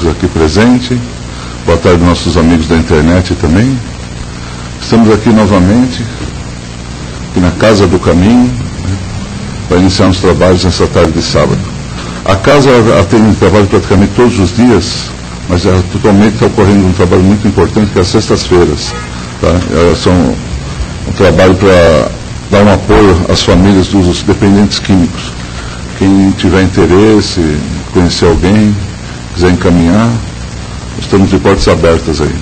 amigos aqui presentes. Boa tarde, nossos amigos da internet também. Estamos aqui novamente, aqui na Casa do Caminho, né, para iniciar os trabalhos nessa tarde de sábado. A casa tem trabalho praticamente todos os dias, mas atualmente está ocorrendo um trabalho muito importante, que é as sextas-feiras. Tá? São um trabalho para dar um apoio às famílias dos dependentes químicos. Quem tiver interesse, conhecer alguém, quiser encaminhar, estamos de portas abertas aí.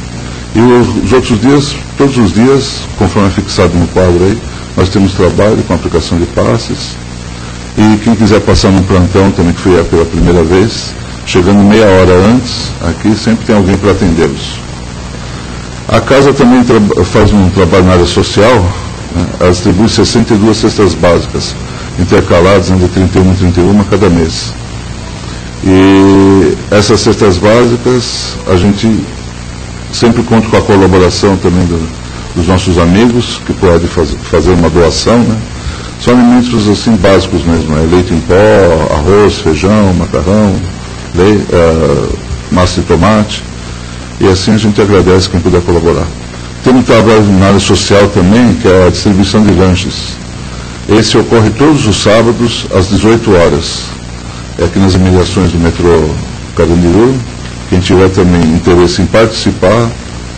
E os outros dias, todos os dias, conforme é fixado no quadro aí, nós temos trabalho com aplicação de passes. E quem quiser passar no plantão também, que foi pela primeira vez, chegando meia hora antes, aqui sempre tem alguém para atendê-los. A casa também faz um trabalho na área social, né? Ela distribui 62 cestas básicas, intercaladas entre 31 e 31 cada mês. E essas cestas básicas, a gente sempre conta com a colaboração também dos nossos amigos, que podem fazer uma doação, né? São alimentos assim básicos mesmo, leite em pó, arroz, feijão, macarrão, massa de tomate, e assim a gente agradece quem puder colaborar. Tem um trabalho na área social também, que é a distribuição de lanches. Esse ocorre todos os sábados, às 18 horas. É aqui nas imediações do metrô Carandiru. Quem tiver também interesse em participar,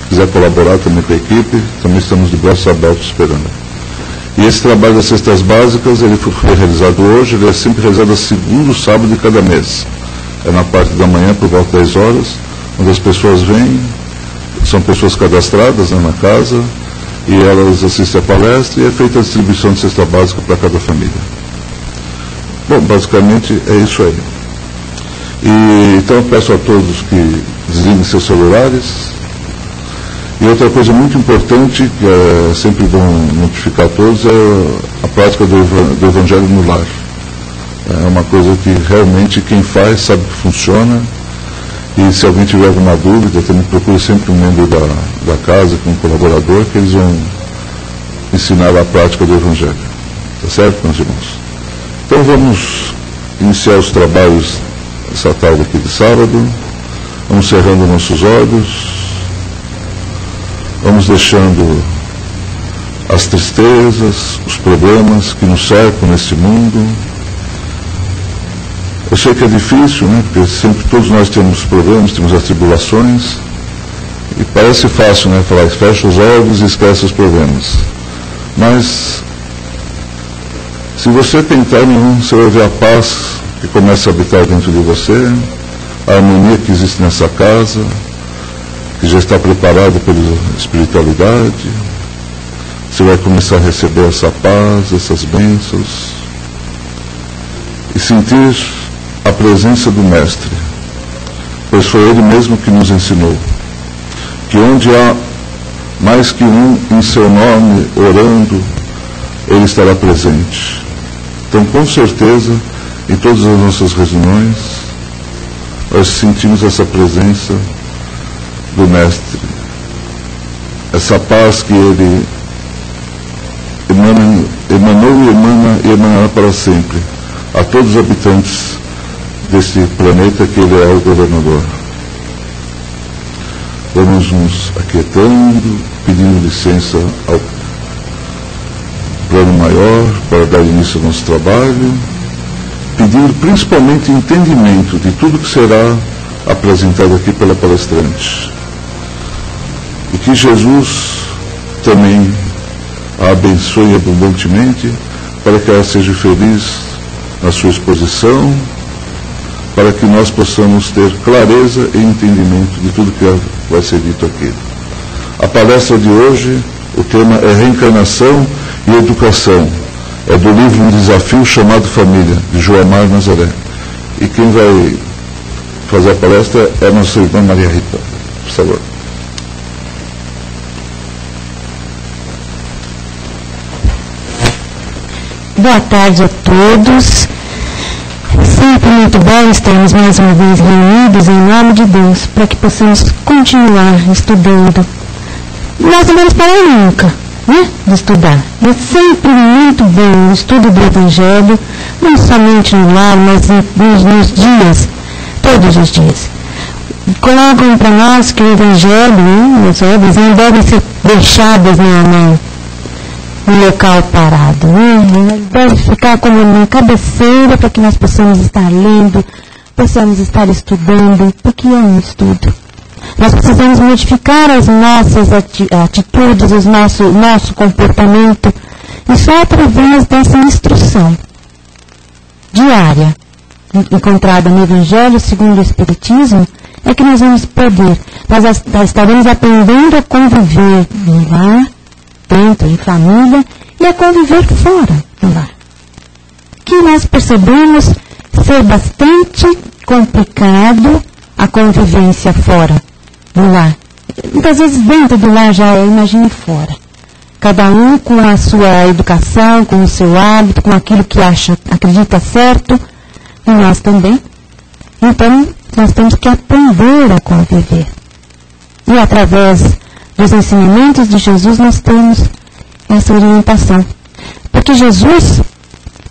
quiser colaborar também com a equipe, também estamos de braços abertos esperando. E esse trabalho das cestas básicas, ele foi realizado hoje, ele é sempre realizado ao segundo sábado de cada mês. É na parte da manhã, por volta das 10 horas, onde as pessoas vêm, são pessoas cadastradas, né, na casa, e elas assistem a palestra e é feita a distribuição de cesta básica para cada família. Bom, basicamente é isso aí. E, então eu peço a todos que desliguem seus celulares. E outra coisa muito importante, que é sempre bom notificar a todos, é a prática do Evangelho no lar. É uma coisa que realmente quem faz sabe que funciona. E se alguém tiver alguma dúvida, também procure sempre um membro da casa, um colaborador, que eles vão ensinar a prática do Evangelho. Tá certo, meus irmãos? Então vamos iniciar os trabalhos essa tarde aqui de sábado. Vamos cerrando nossos olhos. Vamos deixando as tristezas, os problemas que nos cercam nesse mundo. Eu sei que é difícil, né? Porque sempre todos nós temos problemas, temos as tribulações. E parece fácil, né? Falar, fecha os olhos e esquece os problemas. Mas, se você tentar nenhum, você vai ver a paz que começa a habitar dentro de você, a harmonia que existe nessa casa, que já está preparada pela espiritualidade. Você vai começar a receber essa paz, essas bênçãos, e sentir a presença do Mestre, pois foi Ele mesmo que nos ensinou que onde há mais que um em seu nome orando, Ele estará presente. Então, com certeza, em todas as nossas reuniões, nós sentimos essa presença do Mestre, essa paz que Ele emanou e emanará para sempre a todos os habitantes deste planeta, que Ele é o governador. Vamos nos aquietando, pedindo licença ao plano maior para dar início ao nosso trabalho, pedindo principalmente entendimento de tudo que será apresentado aqui pela palestrante. E que Jesus também a abençoe abundantemente, para que ela seja feliz na sua exposição, para que nós possamos ter clareza e entendimento de tudo que vai ser dito aqui. A palestra de hoje, o tema é Reencarnação e Educação. É do livro Um Desafio Chamado Família, de Joamar Nazaré. E quem vai fazer a palestra é a nossa irmã Maria Rita. Por favor. Boa tarde a todos. Sempre muito bom estarmos mais uma vez reunidos em nome de Deus, para que possamos continuar estudando. Nós não vamos parar nunca, né, de estudar. É sempre muito bom o estudo do Evangelho, não somente no lar, mas nos dias, todos os dias. colocam para nós que o Evangelho, as obras, não devem ser deixadas no local parado. Deve ficar como na cabeceira para que nós possamos estar lendo, possamos estar estudando, porque é um estudo. Nós precisamos modificar as nossas atitudes, o nosso comportamento, e só através dessa instrução diária, encontrada no Evangelho segundo o Espiritismo, é que nós vamos poder, nós estaremos aprendendo a conviver no lar, dentro, em família, e a conviver fora do lar. Que nós percebemos ser bastante complicado a convivência fora do lar. Muitas vezes dentro do lar já é, imagine fora. Cada um com a sua educação, com o seu hábito, com aquilo que acredita certo, e nós também. Então, nós temos que aprender a conviver. E através dos ensinamentos de Jesus, nós temos essa orientação. Porque Jesus,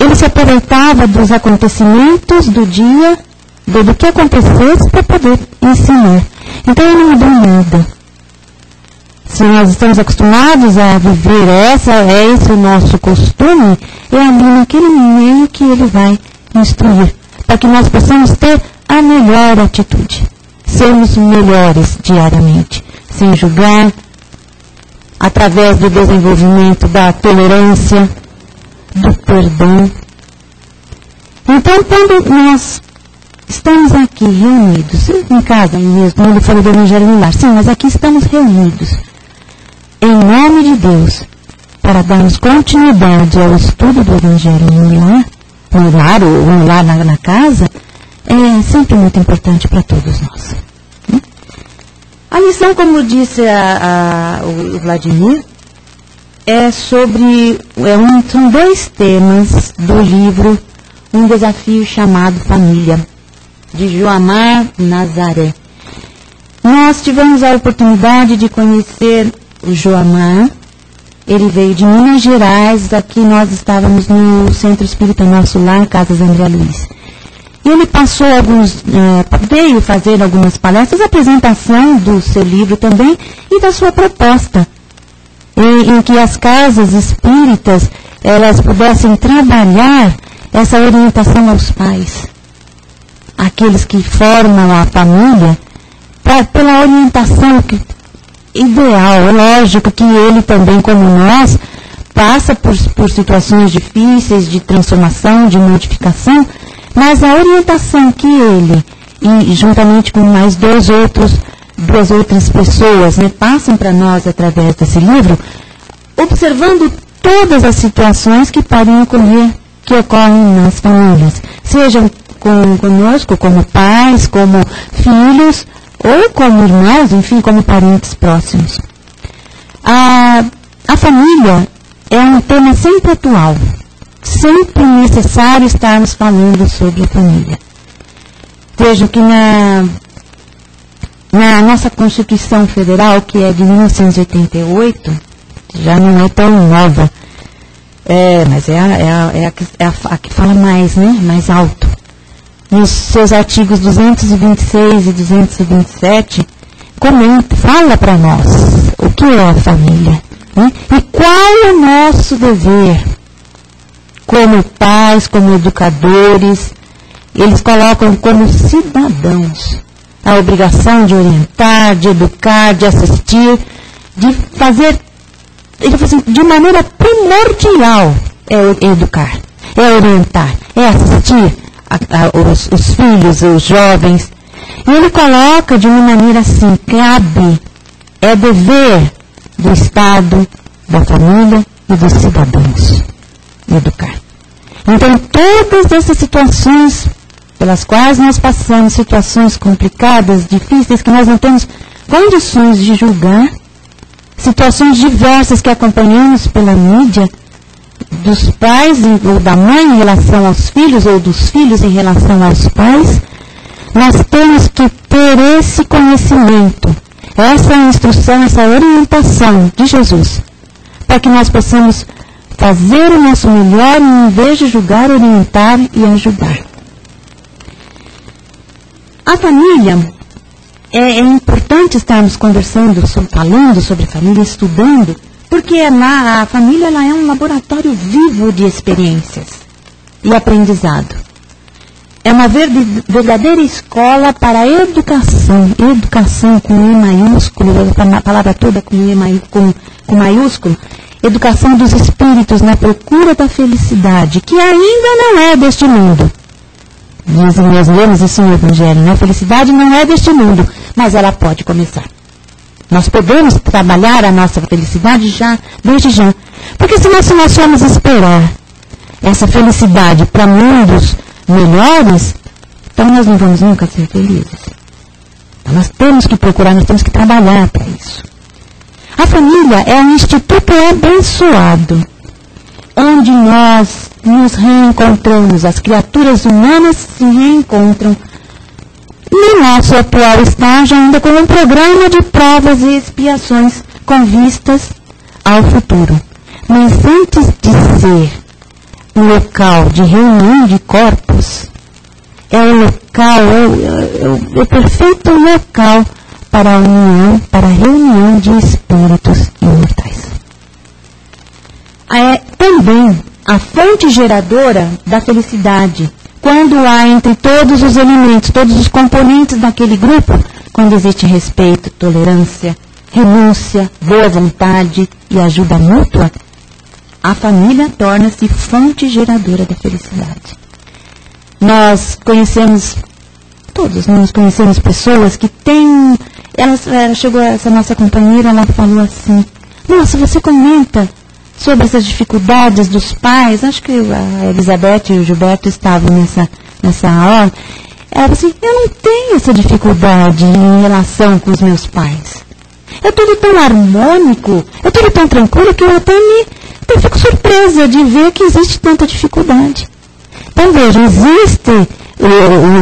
ele se aproveitava dos acontecimentos do dia, do que acontecesse, para poder ensinar. Então, ele não mudou nada. Se nós estamos acostumados a viver esse o nosso costume, é ali naquele meio que ele vai instruir, para que nós possamos ter a melhor atitude, sermos melhores diariamente, sem julgar, através do desenvolvimento da tolerância, do perdão. Então, quando nós estamos aqui reunidos, em casa mesmo, ele falou do Evangelho no lar, sim, mas aqui estamos reunidos, em nome de Deus, para darmos continuidade ao estudo do Evangelho no lar na casa, é sempre muito importante para todos nós. A lição, como disse o Vladimir, são 2 temas do livro Um Desafio Chamado Família, de Joamar Nazaré. Nós tivemos a oportunidade de conhecer o Joamar. Ele veio de Minas Gerais, aqui nós estávamos no Centro Espírita Nosso Lar, Casas André Luiz. E ele passou veio fazer algumas palestras, apresentação do seu livro também, e da sua proposta, em que as casas espíritas, elas pudessem trabalhar essa orientação aos pais, aqueles que formam a família, pela orientação ideal. É lógico que ele também, como nós, passa por situações difíceis de transformação, de modificação, mas a orientação que ele, e juntamente com mais duas outras pessoas, passam para nós através desse livro, observando todas as situações que podem ocorrer, que ocorrem nas famílias, sejam conosco, como pais, como filhos, ou como irmãos, enfim, como parentes próximos. A família é um tema sempre atual, sempre necessário estarmos falando sobre a família. Vejam que na nossa Constituição Federal, que é de 1988, já não é tão nova, mas é a que fala mais, mais alto. Nos seus artigos 226 e 227, fala para nós o que é a família, e qual é o nosso dever como pais, como educadores. Eles colocam como cidadãos a obrigação de orientar, de educar, de assistir, de fazer, de maneira primordial, é educar, é orientar, é assistir os filhos, os jovens. E ele coloca de uma maneira assim: é dever do Estado, da família e dos cidadãos educar. Então, todas essas situações pelas quais nós passamos, situações complicadas, difíceis, que nós não temos condições de julgar, situações diversas que acompanhamos pela mídia, dos pais ou da mãe em relação aos filhos, ou dos filhos em relação aos pais, nós temos que ter esse conhecimento, essa instrução, essa orientação de Jesus, para que nós possamos fazer o nosso melhor em vez de julgar, orientar e ajudar. A família, é importante estarmos conversando, falando sobre família, estudando, porque a família ela é um laboratório vivo de experiências e aprendizado. É uma verdadeira escola para a educação, educação com E maiúsculo, a palavra toda com maiúsculo, educação dos espíritos na procura da felicidade, que ainda não é deste mundo. Nós lemos isso no Evangelho, né? A felicidade não é deste mundo, mas ela pode começar. Nós podemos trabalhar a nossa felicidade desde já. Porque se nós formos esperar essa felicidade para mundos melhores, então nós não vamos nunca ser felizes. Então nós temos que procurar, nós temos que trabalhar para isso. A família é um instituto abençoado, onde nós nos reencontramos, as criaturas humanas se reencontram no nosso atual estágio ainda com um programa de provas e expiações com vistas ao futuro. Mas antes de ser um local de reunião de corpos, é o local, é o perfeito local para a união, para a reunião de espíritos imortais. É também a fonte geradora da felicidade, quando há entre todos os elementos, todos os componentes daquele grupo, quando existe respeito, tolerância, renúncia, boa vontade e ajuda mútua, a família torna-se fonte geradora da felicidade. Nós conhecemos pessoas que têm... Chegou essa nossa companheira, ela falou assim, nossa, você comenta sobre essas dificuldades dos pais, acho que a Elizabeth e o Gilberto estavam nessa aula. Ela falou assim, eu não tenho essa dificuldade em relação com os meus pais. É tudo tão harmônico, é tudo tão tranquilo que eu até fico surpresa de ver que existe tanta dificuldade. Então vejam, existem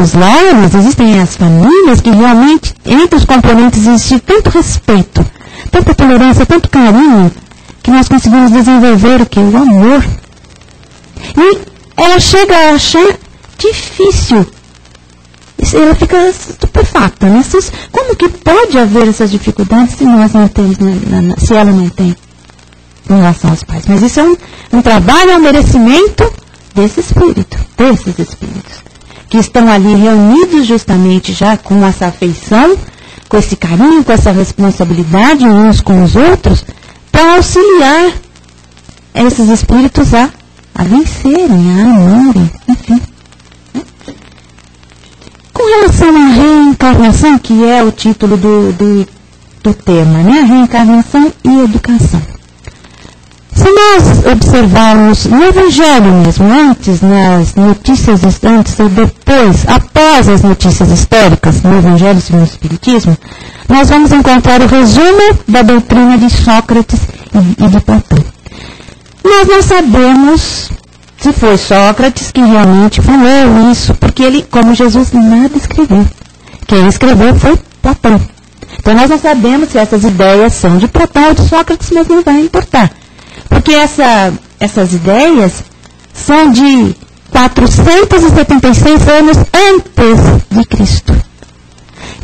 os lares, existem as famílias que realmente, entre os componentes, existe tanto respeito, tanta tolerância, tanto carinho, que nós conseguimos desenvolver o que? O amor. E ela chega a achar difícil. Ela fica estupefata, né? Como que pode haver essas dificuldades se nós não temos, se ela não tem em relação aos pais? Mas isso é um trabalho, é um merecimento desses espíritos, que estão ali reunidos justamente já com essa afeição, com esse carinho, com essa responsabilidade uns com os outros, para auxiliar esses espíritos a vencerem, a amarem, enfim. Com relação à reencarnação, que é o título do tema, né? Reencarnação e educação. Se nós observarmos no Evangelho mesmo, antes, nas notícias, antes ou depois, após as notícias históricas, no Evangelho segundo o Espiritismo, nós vamos encontrar o resumo da doutrina de Sócrates e de Platão. Nós não sabemos se foi Sócrates que realmente falou isso, porque ele, como Jesus, nada escreveu. Quem escreveu foi Platão. Então nós não sabemos se essas ideias são de Platão ou de Sócrates, mas não vai importar. Porque essas ideias são de 476 anos antes de Cristo.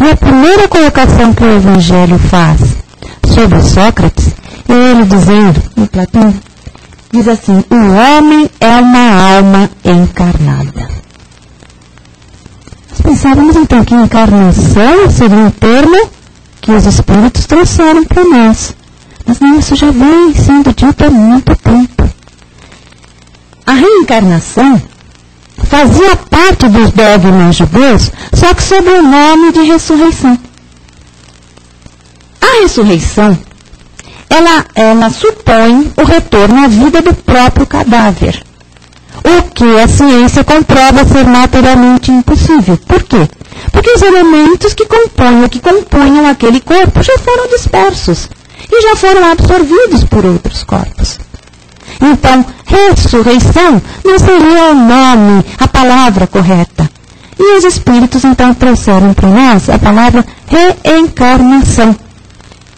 E a primeira colocação que o Evangelho faz sobre Sócrates é ele dizendo, em Platão, diz assim, o homem é uma alma encarnada. Nós pensávamos então que encarnação seria um termo que os espíritos trouxeram para nós. Mas não, isso já vem sendo dito há muito tempo. A reencarnação fazia parte dos dogmas judeus, só que sob o nome de ressurreição. A ressurreição, ela supõe o retorno à vida do próprio cadáver, o que a ciência comprova ser materialmente impossível. Por quê? Porque os elementos que compunham aquele corpo já foram dispersos e já foram absorvidos por outros corpos. Então, ressurreição não seria o nome, a palavra correta. E os espíritos, então, trouxeram para nós a palavra reencarnação,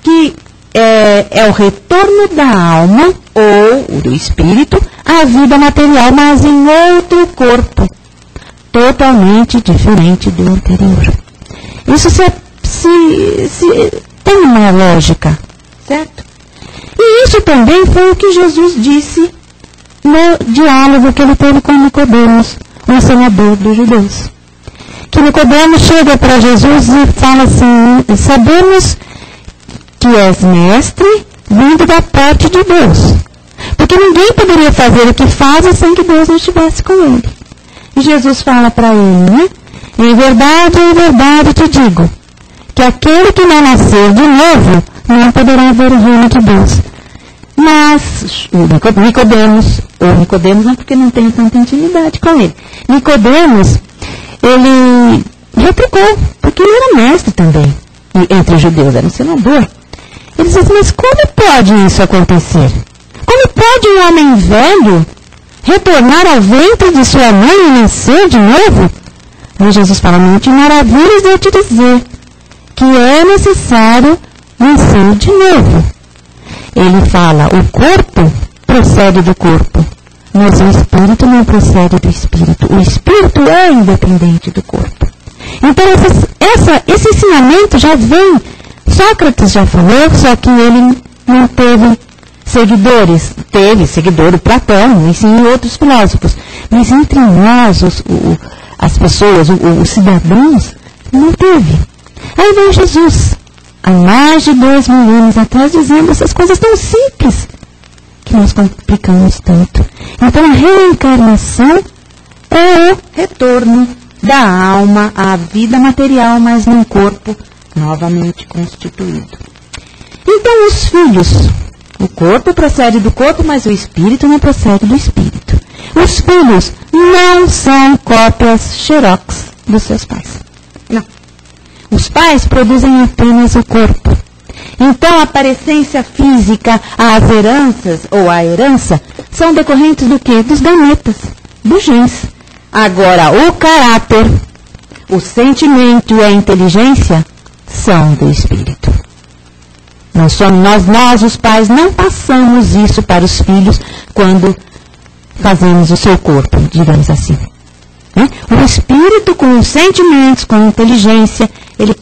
que é o retorno da alma ou do espírito à vida material, mas em outro corpo, totalmente diferente do anterior. Isso se tem uma lógica, certo? E isso também foi o que Jesus disse no diálogo que ele teve com Nicodemos, o ensinador dos judeus. Que Nicodemos chega para Jesus e fala assim: sabemos que és mestre vindo da parte de Deus. Porque ninguém poderia fazer o que faz sem que Deus não estivesse com ele. E Jesus fala para ele, né? Em verdade te digo, que aquele que não nascer de novo não poderá ver o reino de Deus. Mas Nicodemos não, porque não tem tanta intimidade com ele. Nicodemos, ele replicou, porque ele era mestre também, entre os judeus, era um senador. Ele disse assim: mas como pode isso acontecer? Como pode um homem velho retornar ao ventre de sua mãe e nascer de novo? Aí Jesus fala: não te maravilhes de eu te dizer que é necessário nascer de novo. Ele fala: o corpo procede do corpo, mas o espírito não procede do espírito. O espírito é independente do corpo. Então esse ensinamento já vem. Sócrates já falou, só que ele não teve seguidores. Teve seguidor do Platão, e sim outros filósofos. Mas entre nós, as pessoas, os cidadãos, não teve. Aí vem Jesus, há mais de 2000 anos atrás, dizendo essas coisas tão simples que nós complicamos tanto. Então a reencarnação é o retorno da alma à vida material, mas num corpo novamente constituído. Então os filhos, o corpo procede do corpo, mas o espírito não procede do espírito. Os filhos não são cópias xerox dos seus pais. Não. Os pais produzem apenas o corpo. Então a parecência física, as heranças ou a herança são decorrentes do quê? Dos gametas, dos genes. Agora o caráter, o sentimento e a inteligência são do espírito. Nós, os pais, não passamos isso para os filhos quando fazemos o seu corpo, digamos assim. Né? O espírito, com os sentimentos, com a inteligência, ele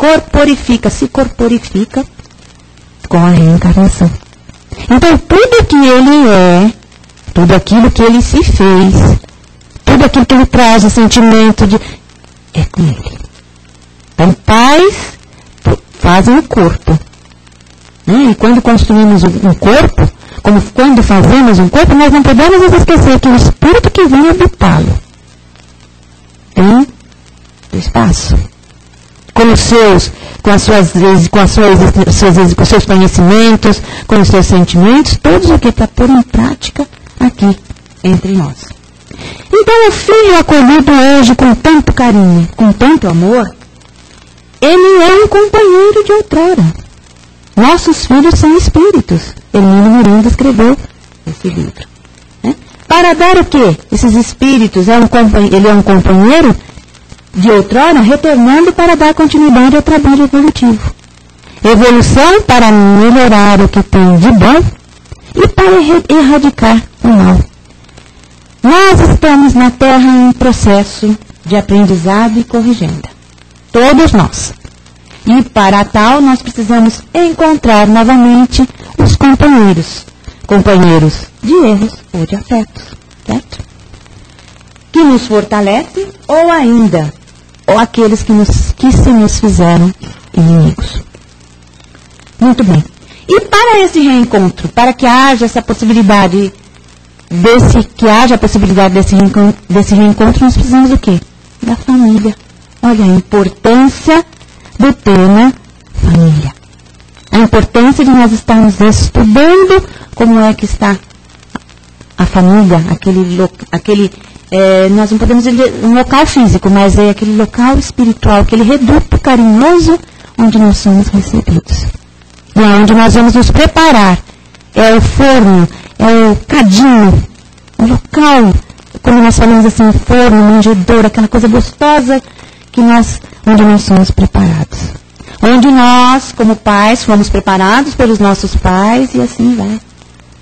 se corporifica com a reencarnação. Então, tudo que ele é, tudo aquilo que ele se fez, tudo aquilo que ele traz, o sentimento é com ele. Então, pais fazem o corpo. Né? E quando construímos um corpo, como quando fazemos um corpo, nós não podemos esquecer que o espírito que vem habitá-lo tem espaço. Com seus conhecimentos, com os seus sentimentos, todos o que está por em prática aqui entre nós. Então o filho acolhido hoje com tanto carinho, com tanto amor, ele é um companheiro de outrora. Nossos filhos são espíritos. Hermínio Miranda escreveu esse livro. Né? Para dar o quê? Esses espíritos, ele é um companheiro de outrora, retornando para dar continuidade ao trabalho evolutivo. Evolução para melhorar o que tem de bom e para erradicar o mal. Nós estamos na Terra em processo de aprendizado e corrigenda. Todos nós. E para tal, nós precisamos encontrar novamente os companheiros. Companheiros de erros ou de afetos. Certo? Que nos fortalecem ou aqueles que se nos fizeram inimigos. Muito bem. E para esse reencontro, para que haja essa possibilidade desse reencontro, nós precisamos do quê? Da família. Olha a importância do tema família. A importância de nós estarmos estudando como é que está a família, nós não podemos dizer um local físico, mas é aquele local espiritual, aquele reduto carinhoso onde nós somos recebidos. E é onde nós vamos nos preparar. É o forno, é o cadinho, o local, como nós falamos assim, forno, manjedoura, aquela coisa gostosa onde nós somos preparados. Onde nós, como pais, fomos preparados pelos nossos pais e assim vai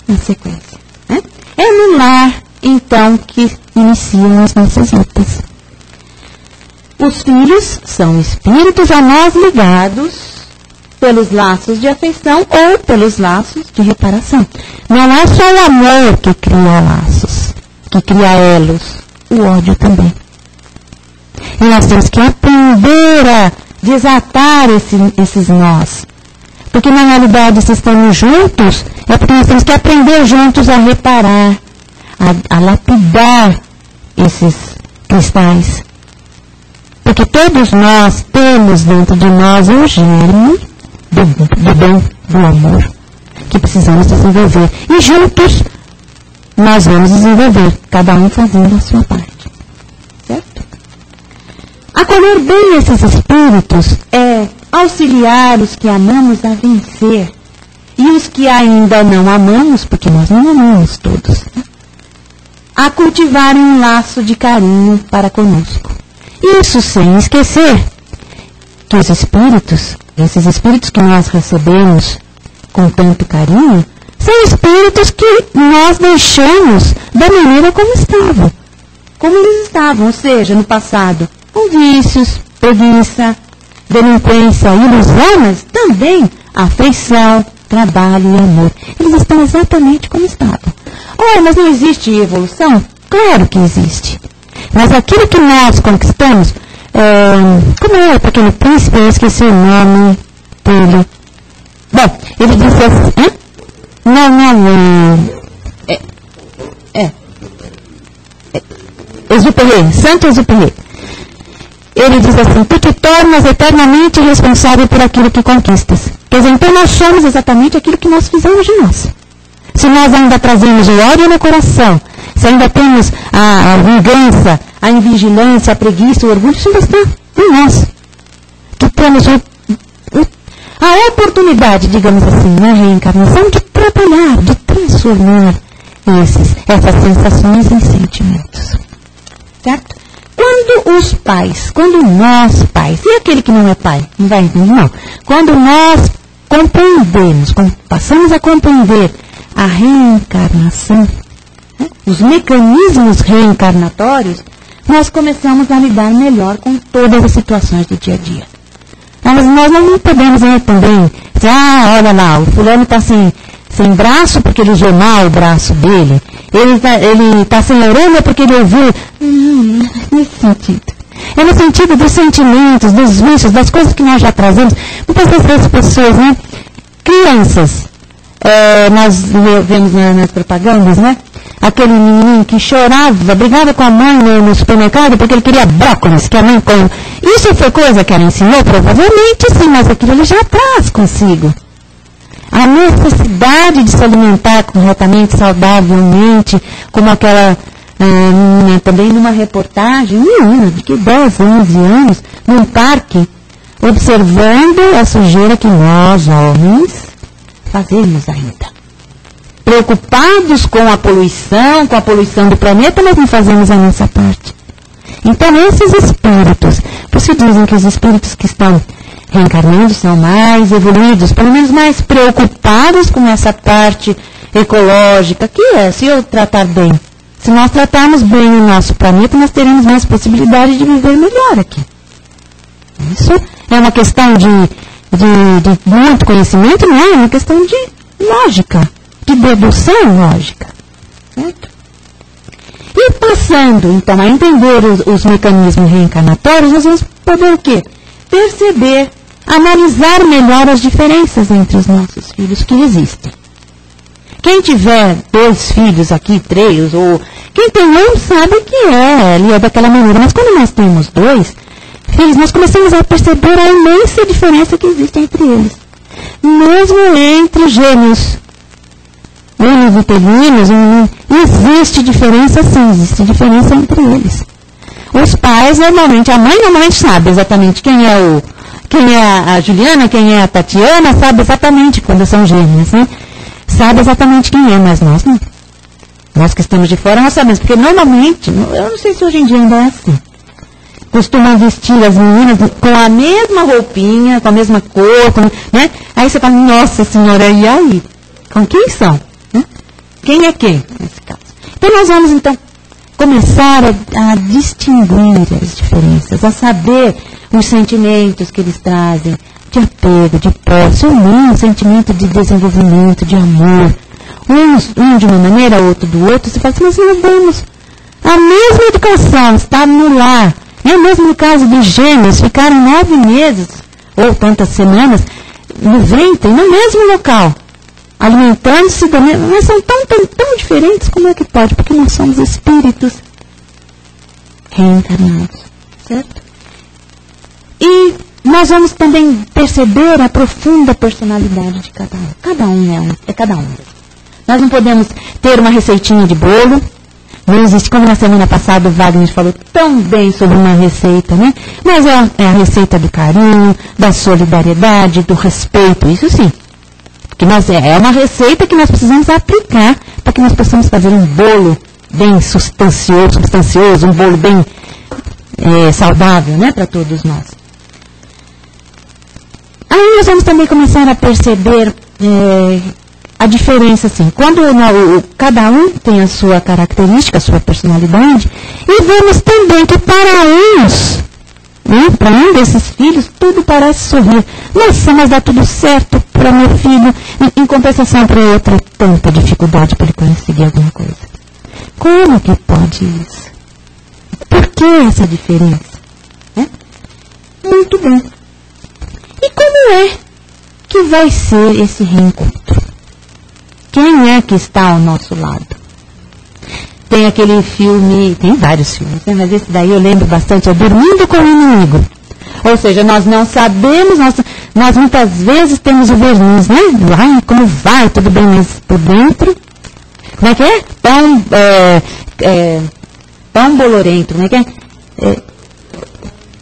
na sequência. Né? É no lar, então, que iniciam as nossas lutas. Os filhos são espíritos a nós ligados pelos laços de afeição ou pelos laços de reparação. Não é só o amor que cria laços, que cria elos, o ódio também. E nós temos que aprender a desatar esses nós. Porque na realidade, se estamos juntos, é porque nós temos que aprender juntos a reparar, a lapidar esses cristais. Porque todos nós temos dentro de nós o germe do bem, do amor, que precisamos desenvolver. E juntos nós vamos desenvolver, cada um fazendo a sua parte. Certo? Acolher bem esses espíritos é auxiliar os que amamos a vencer e os que ainda não amamos, porque nós não amamos todos, né? A cultivarem um laço de carinho para conosco. Isso sem esquecer que os espíritos, esses espíritos que nós recebemos com tanto carinho, são espíritos que nós deixamos da maneira como estavam. Como eles estavam, ou seja, no passado, com vícios, preguiça, delinquência, ilusão, mas também afeição, trabalho e amor. Eles estão exatamente como estavam. Mas não existe evolução? Claro que existe. Mas aquilo que nós conquistamos, como é o Pequeno Príncipe, eu esqueci o nome dele. Bom, ele disse assim, Exupéry, Santo Exupéry. Ele diz assim, tu te tornas eternamente responsável por aquilo que conquistas. Quer dizer, então nós somos exatamente aquilo que nós fizemos de nós. Se nós ainda trazemos o ódio no coração, se ainda temos a vingança, a invigilância, a preguiça, o orgulho, isso ainda está em nós. Que temos a oportunidade, digamos assim, na reencarnação, de trabalhar, de transformar essas sensações em sentimentos. Certo? Quando nós pais, e aquele que não é pai, não vai entender, não. Quando nós compreendemos, quando passamos a compreender a reencarnação, né, os mecanismos reencarnatórios, nós começamos a lidar melhor com todas as situações do dia a dia. Mas nós não podemos também dizer, olha lá, o fulano está sem braço porque ele usou mal o braço dele. Ele está sem orelha porque ele ouviu. Não, nesse sentido. É no sentido dos sentimentos, dos vícios, das coisas que nós já trazemos. Muitas vezes as pessoas, né? Crianças. Nós vemos nas propagandas, né? Aquele menininho que chorava, brigava com a mãe no supermercado porque ele queria brócolis, que a mãe come. Isso foi coisa que ela ensinou? Provavelmente sim, mas aquilo ele já traz consigo. A necessidade de se alimentar corretamente, saudavelmente, como aquela menina também numa reportagem, menina de 10, 11 anos, num parque, observando a sujeira que nós, homens, fazemos ainda. Preocupados com a poluição do planeta, mas não fazemos a nossa parte. Então, esses espíritos, por isso dizem que os espíritos que estão reencarnando são mais evoluídos, pelo menos mais preocupados com essa parte ecológica, que é, se eu tratar bem, se nós tratarmos bem o nosso planeta, nós teremos mais possibilidade de viver melhor aqui. Isso é uma questão de muito conhecimento, não é? É uma questão de lógica, de dedução lógica. Certo? E passando, então, a entender os mecanismos reencarnatórios, nós vamos poder o quê? Perceber, analisar melhor as diferenças entre os nossos filhos que existem. Quem tiver 2 filhos aqui, 3, ou quem tem um sabe que ele é daquela maneira. Mas quando nós temos 2 filhos, nós começamos a perceber a imensa diferença que existe entre eles. Mesmo entre gêmeos, univitelinos, existe diferença sim, existe diferença entre eles. Os pais, normalmente, a mãe normalmente sabe exatamente quem é a Juliana, quem é a Tatiana, sabe exatamente quando são gêmeas, né? Sabe exatamente quem é, mas nós não. Nós que estamos de fora, nós sabemos, porque normalmente, eu não sei se hoje em dia ainda é assim, costumam vestir as meninas com a mesma roupinha, com a mesma cor, né? Aí você fala, nossa senhora, e aí? Com quem são? Né? Quem é quem, nesse caso? Então nós vamos, então, começar a distinguir as diferenças, a saber os sentimentos que eles trazem, de apego, de posse, um sentimento de desenvolvimento, de amor. Um de uma maneira, outro do outro. Você fala assim, mas nós damos a mesma educação, está no lar. É mesmo no caso dos gêmeos, ficaram 9 meses, ou tantas semanas, no ventre, no mesmo local, alimentando-se, mas são tão diferentes, como é que pode? Porque nós somos espíritos reencarnados, certo? E nós vamos também perceber a profunda personalidade de cada um. Cada um é cada um. Nós não podemos ter uma receitinha de bolo. Não existe, como na semana passada o Wagner falou tão bem sobre uma receita, né? Mas é a receita do carinho, da solidariedade, do respeito, isso sim. Porque é uma receita que nós precisamos aplicar para que nós possamos fazer um bolo bem substancioso, um bolo bem saudável, né, para todos nós. Aí nós vamos também começar a perceber a diferença, assim, quando cada um tem a sua característica, a sua personalidade, e vemos também que para uns, né, para um desses filhos, tudo parece sorrir. Nossa, mas dá tudo certo para meu filho, em compensação para outro, tanta dificuldade para ele conseguir alguma coisa. Como que pode isso? Por que essa diferença? Muito bem. E como é que vai ser esse reencontro? Quem é que está ao nosso lado? Tem aquele filme, tem vários filmes, né? Mas esse daí eu lembro bastante, é Dormindo com o Inimigo. Ou seja, nós não sabemos, nós muitas vezes temos o verniz, né? Ai, como vai, tudo bem, mas por dentro, como é que é? Pão bolorento, como é que é?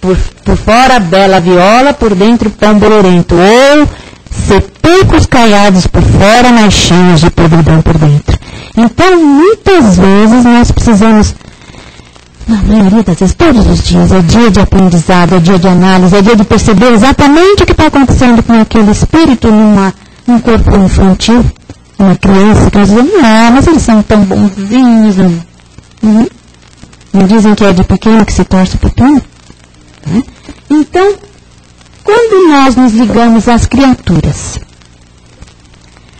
Por fora, bela viola, por dentro, pão bolorento. Ou sepulcros caiados por fora, mas cheios de podridão por dentro. Então, muitas vezes nós precisamos, na maioria das vezes, todos os dias, é dia de aprendizado, é dia de análise, é dia de perceber exatamente o que está acontecendo com aquele espírito num corpo infantil, uma criança, que nós dizemos, mas eles são tão bonzinhos, não dizem que é de pequeno que se torce o pepino? Né? Então, quando nós nos ligamos às criaturas,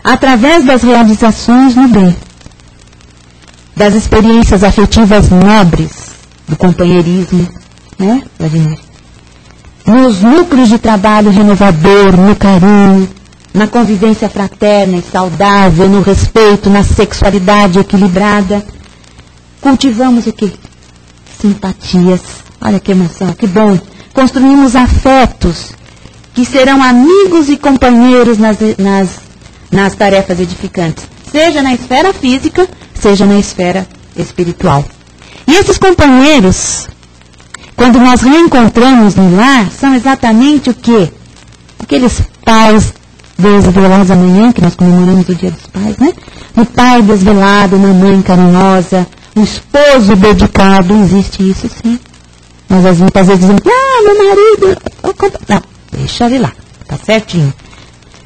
através das realizações no bem, das experiências afetivas nobres, do companheirismo, né, Vladimir? Nos núcleos de trabalho renovador, no carinho, na convivência fraterna e saudável, no respeito, na sexualidade equilibrada, cultivamos o quê? Simpatias. Olha que emoção, que bom. Construímos afetos que serão amigos e companheiros nas tarefas edificantes, seja na esfera física, seja na esfera espiritual. E esses companheiros, quando nós reencontramos no lar, são exatamente o quê? Aqueles pais desvelados amanhã, que nós comemoramos o Dia dos Pais, né? O pai desvelado, uma mãe carinhosa, um esposo dedicado, existe isso sim. Nós muitas vezes dizemos, meu marido, não, deixa ele lá, tá certinho.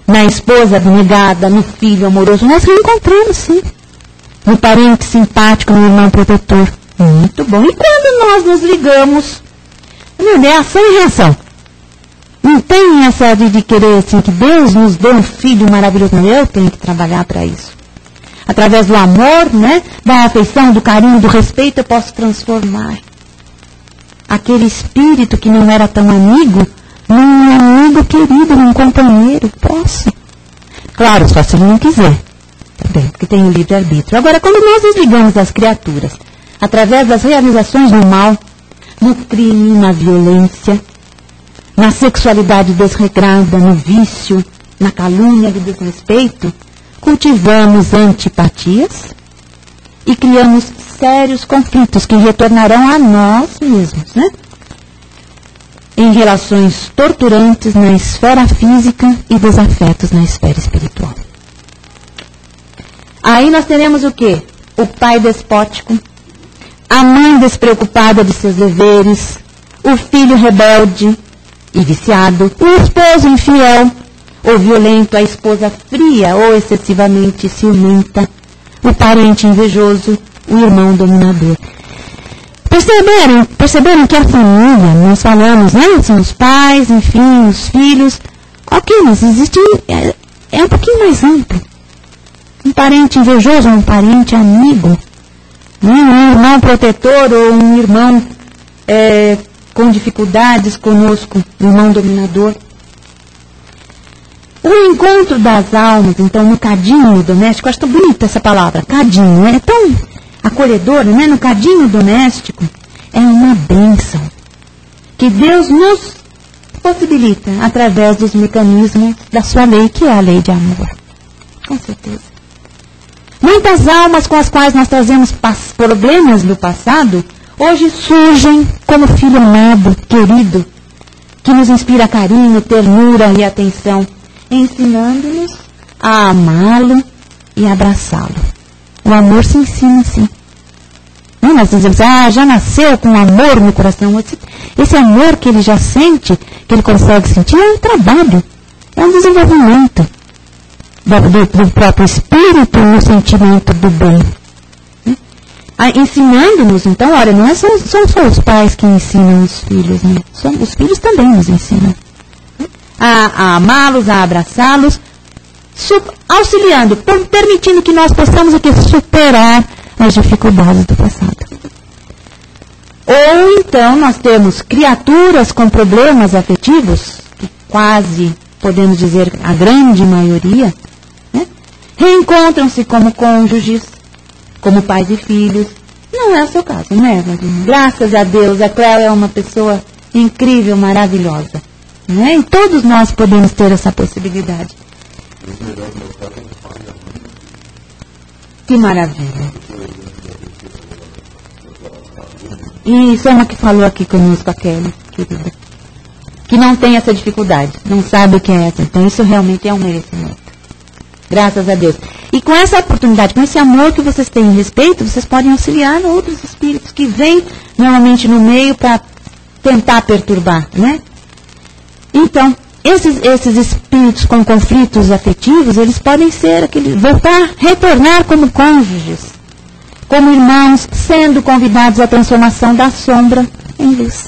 Na esposa abnegada, no filho amoroso, nós reencontramos sim. No parente simpático, no irmão protetor. Muito bom. E quando nós nos ligamos, é ação e reação. Não tem essa de querer assim, que Deus nos dê um filho maravilhoso. Não, eu tenho que trabalhar para isso. Através do amor, né, da afeição, do carinho, do respeito, eu posso transformar aquele espírito que não era tão amigo num amigo querido, num companheiro. Posso. Claro, só se ele não quiser. Também, porque tem o livre-arbítrio. Agora, quando nós nos ligamos às criaturas, através das realizações no mal, no crime, na violência, na sexualidade desregrada, no vício, na calúnia, do desrespeito, cultivamos antipatias e criamos sérios conflitos que retornarão a nós mesmos, né? Em relações torturantes na esfera física e desafetos na esfera espiritual. Aí nós teremos o quê? O pai despótico, a mãe despreocupada de seus deveres, o filho rebelde e viciado, o esposo infiel ou violento, a esposa fria ou excessivamente ciumenta, o parente invejoso, o irmão dominador. Perceberam que a família, nós falamos, né? São os pais, enfim, os filhos. Ok, mas existe, é um pouquinho mais amplo. Um parente invejoso, um parente amigo, né? Um irmão protetor ou um irmão com dificuldades conosco, um irmão dominador. O encontro das almas, então, no cadinho doméstico, acho tão bonita essa palavra, cadinho, né? É tão acolhedora, né? No cadinho doméstico, é uma bênção que Deus nos possibilita através dos mecanismos da sua lei, que é a lei de amor. Com certeza. Muitas almas com as quais nós trazemos problemas do passado, hoje surgem como filho amado, querido, que nos inspira carinho, ternura e atenção, ensinando-nos a amá-lo e abraçá-lo. O amor se ensina assim. Nós dizemos, já nasceu com amor no coração. Esse amor que ele já sente, que ele consegue sentir, é um trabalho, é um desenvolvimento do próprio espírito no sentimento do bem. Ensinando-nos, então, olha, não são só os pais que ensinam os filhos, né? Os filhos também nos ensinam. A amá-los, a abraçá-los, auxiliando, permitindo que nós possamos superar as dificuldades do passado. Ou então nós temos criaturas com problemas afetivos, que quase, podemos dizer, a grande maioria, né? Reencontram-se como cônjuges, como pais e filhos. Não é o seu caso, né, Vladimir? Graças a Deus, a Cléo é uma pessoa incrível, maravilhosa. Né? E todos nós podemos ter essa possibilidade. Que maravilha. E isso é uma que falou aqui conosco, a Kelly, querida. Que não tem essa dificuldade, não sabe o que é essa. Então isso realmente é um merecimento. Graças a Deus. E com essa oportunidade, com esse amor que vocês têm em respeito, vocês podem auxiliar outros espíritos que vêm normalmente no meio para tentar perturbar, né? Então, esses espíritos com conflitos afetivos, eles podem ser retornar como cônjuges, como irmãos, sendo convidados à transformação da sombra em luz.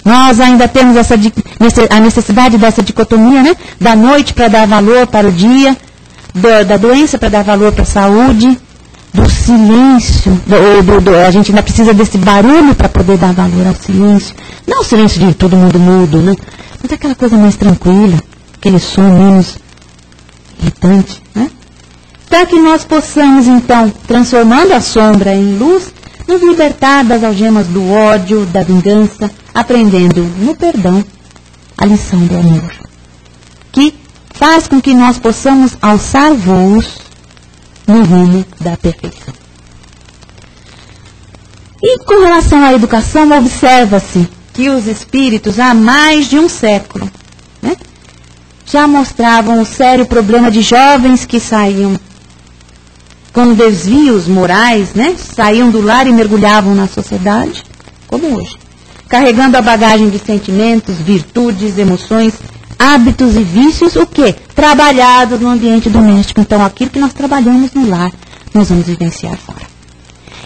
Nós ainda temos a necessidade dessa dicotomia, né? Da noite para dar valor para o dia, da doença para dar valor para a saúde, do silêncio, a gente ainda precisa desse barulho para poder dar valor ao silêncio. Não o silêncio de todo mundo mudo, né? Mas aquela coisa mais tranquila, aquele som menos irritante, né? Para que nós possamos, então, transformando a sombra em luz, nos libertar das algemas do ódio, da vingança, aprendendo no perdão a lição do amor, que faz com que nós possamos alçar voos no rumo da perfeição. E com relação à educação, observa-se que os espíritos, há mais de um século, né, já mostravam o sério problema de jovens que saíam com desvios morais, né, saíam do lar e mergulhavam na sociedade, como hoje, carregando a bagagem de sentimentos, virtudes, emoções, hábitos e vícios, o quê? Trabalhados no ambiente doméstico. Então, aquilo que nós trabalhamos no lar, nós vamos vivenciar fora.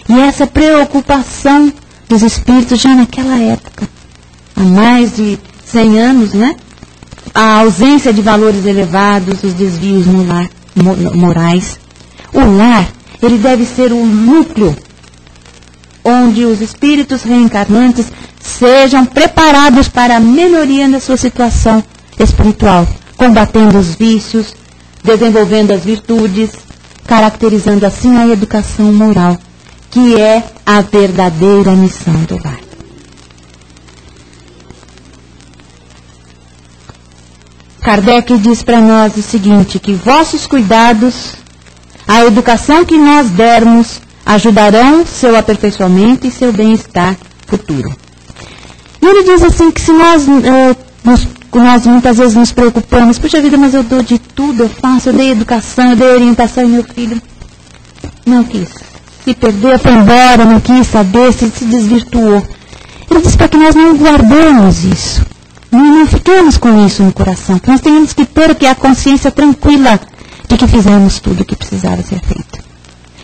E essa preocupação dos espíritos já naquela época, há mais de 100 anos, né? A ausência de valores elevados, os desvios no lar, morais. O lar, ele deve ser um núcleo onde os espíritos reencarnantes sejam preparados para a melhoria da sua situação espiritual, combatendo os vícios, desenvolvendo as virtudes, caracterizando assim a educação moral, que é a verdadeira missão do lar. Kardec diz para nós o seguinte, que vossos cuidados, a educação que nós dermos, ajudarão seu aperfeiçoamento e seu bem-estar futuro. E ele diz assim que se nós muitas vezes nos preocupamos, puxa vida, mas eu dou de tudo, eu faço, eu dei educação, eu dei orientação e meu filho não quis. Se perdeu, foi embora, não quis saber, se desvirtuou. Ele diz para que nós não guardemos isso, não fiquemos com isso no coração, que nós tenhamos que ter a consciência tranquila de que fizemos tudo o que precisava ser feito.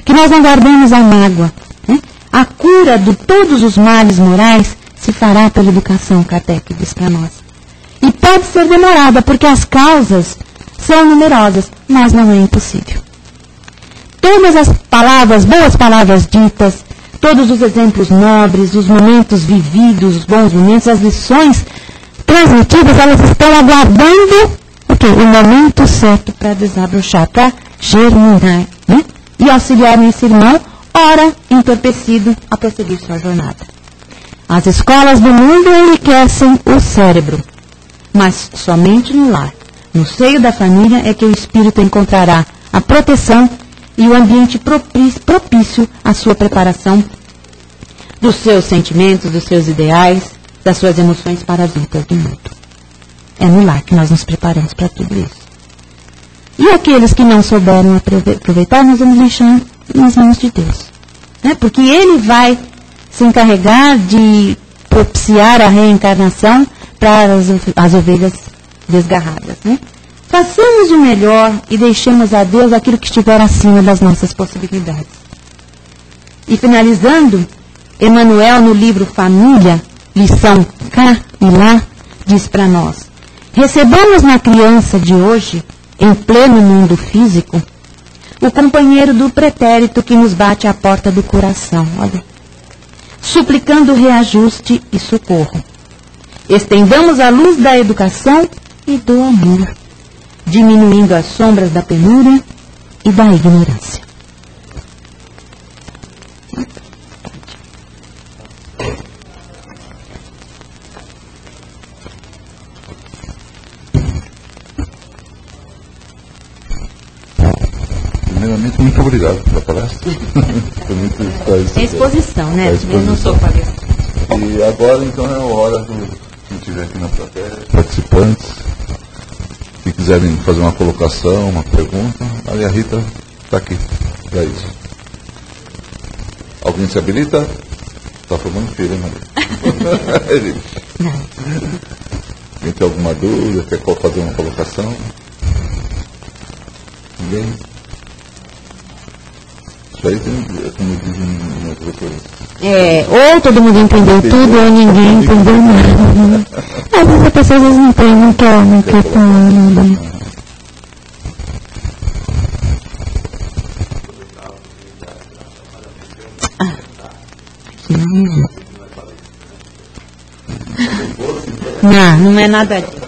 Que nós não guardemos a mágoa, né? A a cura de todos os males morais se fará pela educação, Kardec diz para nós. E pode ser demorada, porque as causas são numerosas, mas não é impossível. Todas as palavras, boas palavras ditas, todos os exemplos nobres, os momentos vividos, os bons momentos, as lições transmitidas, elas estão aguardando o momento certo para desabrochar, para germinar, né? E auxiliar nesse irmão, ora entorpecido, a prosseguir sua jornada. As escolas do mundo enriquecem o cérebro, mas somente no lar, no seio da família, é que o espírito encontrará a proteção e o ambiente propício à sua preparação dos seus sentimentos, dos seus ideais, das suas emoções para as lutas do mundo. É no lar que nós nos preparamos para tudo isso. E aqueles que não souberam aproveitar, nós vamos deixar nas mãos de Deus. Né? Porque Ele vai se encarregar de propiciar a reencarnação para as ovelhas desgarradas. Né? Façamos o melhor e deixemos a Deus aquilo que estiver acima das nossas possibilidades. E finalizando, Emmanuel, no livro Família, lição cá e lá, diz para nós: recebamos na criança de hoje, em pleno mundo físico, o companheiro do pretérito que nos bate à porta do coração, olha, suplicando reajuste e socorro. Estendamos a luz da educação e do amor, diminuindo as sombras da penúria e da ignorância. Primeiramente, muito obrigado pela palestra. Foi muito esclarecedor. É exposição, né? Eu não sou palestrante. E agora, então, é a hora do quem estiver aqui na plateia, participantes, que quiserem fazer uma colocação, uma pergunta, a Rita está aqui para isso. Alguém se habilita? Está formando filho, hein, Maria? Quem tem alguma dúvida, quer fazer uma colocação? Ninguém? Isso aí tem, como dizem nas outras. Ou todo mundo entendeu tudo, ou ninguém entendeu nada. Às vezes a pessoa não entende, não quer falar nada. Não é nada disso.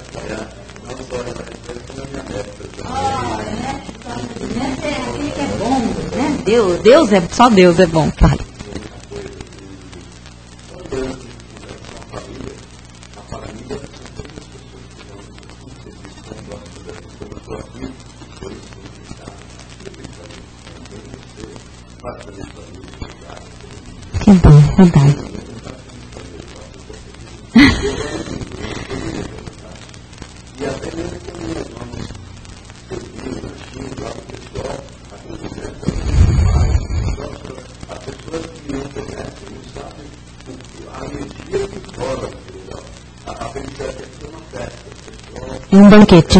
Deus é, só Deus é bom, claro. Que bom, verdade. Um banquete.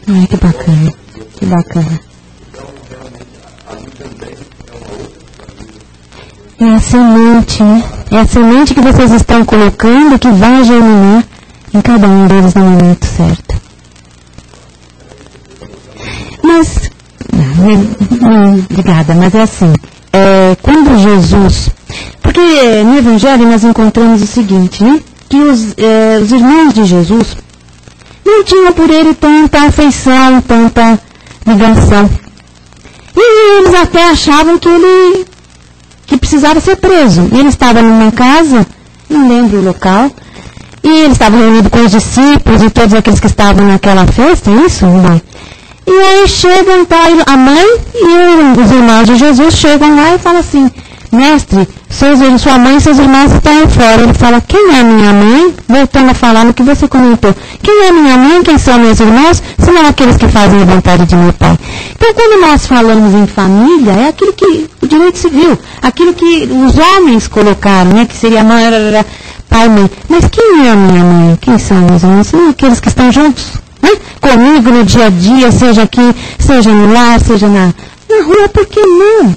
Ai, que bacana, que bacana. É a semente, né? É a semente que vocês estão colocando que vai germinar em cada um deles no momento certo. Mas, obrigada, mas é assim, quando Jesus, porque no Evangelho nós encontramos o seguinte, né? Que os irmãos de Jesus não tinham por ele tanta afeição, tanta ligação. E eles até achavam que precisava ser preso. E ele estava numa casa, não lembro o local, e ele estava reunido com os discípulos e todos aqueles que estavam naquela festa, isso? Não. E aí chegam, tá, a mãe e os irmãos de Jesus chegam lá e falam assim: mestre, sua mãe e seus irmãos estão aí fora. Ele fala: quem é minha mãe? Voltando a falar no que você comentou. Quem é minha mãe? Quem são meus irmãos? Senão aqueles que fazem a vontade de meu pai. Então, quando nós falamos em família, é aquilo que o direito civil, aquilo que os homens colocaram, né? Que seria mãe, pai, mãe. Mas quem é a minha mãe? Quem são meus irmãos? São aqueles que estão juntos né? Comigo no dia a dia, seja aqui, seja no lar, seja na rua, por que não?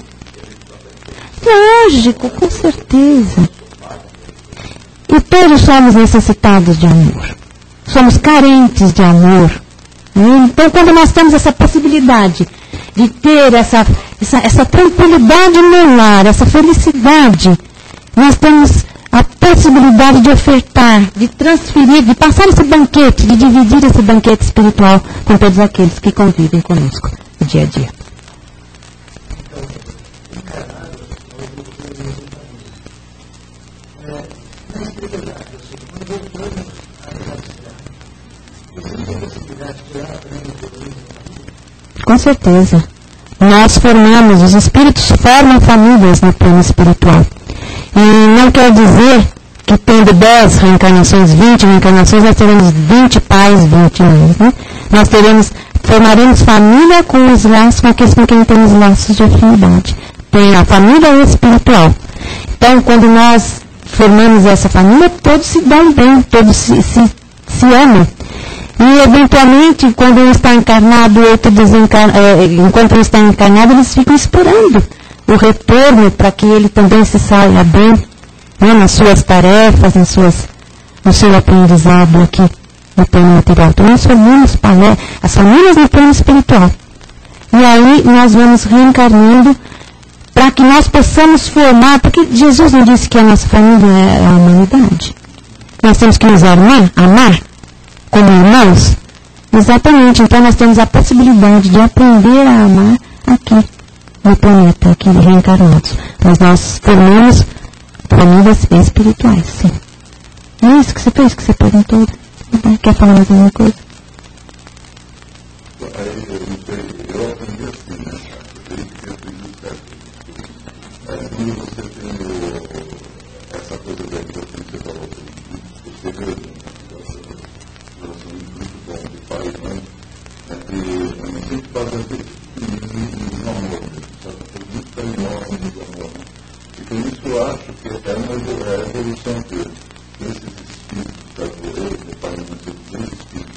Lógico, com certeza. E todos somos necessitados de amor. Somos carentes de amor. Então, quando nós temos essa possibilidade de ter essa tranquilidade no lar, essa felicidade, nós temos a possibilidade de ofertar, de transferir, de passar esse banquete, de dividir esse banquete espiritual com todos aqueles que convivem conosco no dia a dia. Com certeza. Nós formamos, os espíritos formam famílias no plano espiritual. E não quer dizer que tendo 10 reencarnações, 20 reencarnações, nós teremos 20 pais, 20 mães, né? Nós formaremos família com os laços, com aqueles com quem temos laços de afinidade. Tem a família espiritual. Então, quando nós formamos essa família, todos se dão bem, todos se amam. E, eventualmente, quando um está encarnado, o outro desencarna, enquanto um está encarnado, eles ficam esperando o retorno para que ele também se saia bem, né, nas suas tarefas, no seu aprendizado aqui no plano material. Então, nós formamos as famílias no plano espiritual. E aí nós vamos reencarnando para que nós possamos formar, porque Jesus não disse que a nossa família é a humanidade. Nós temos que nos amar como irmãos. Exatamente. Então nós temos a possibilidade de aprender a amar aqui no planeta, aqui reencarnados. Mas nós formamos famílias espirituais, sim. É isso que você fez, que você perguntou? Quer falar mais alguma coisa? Eu aprendi assim, né? Eu fiz certo. Quando você tem essa coisa que você falou, o segredo, relação muito bom de pai e mãe, e a gente sempre faz no amor, sabe? Muito carinhoso do amor. E por isso eu acho que é uma evolução que esses espíritos brasileiros, meu pai não sei três espíritos,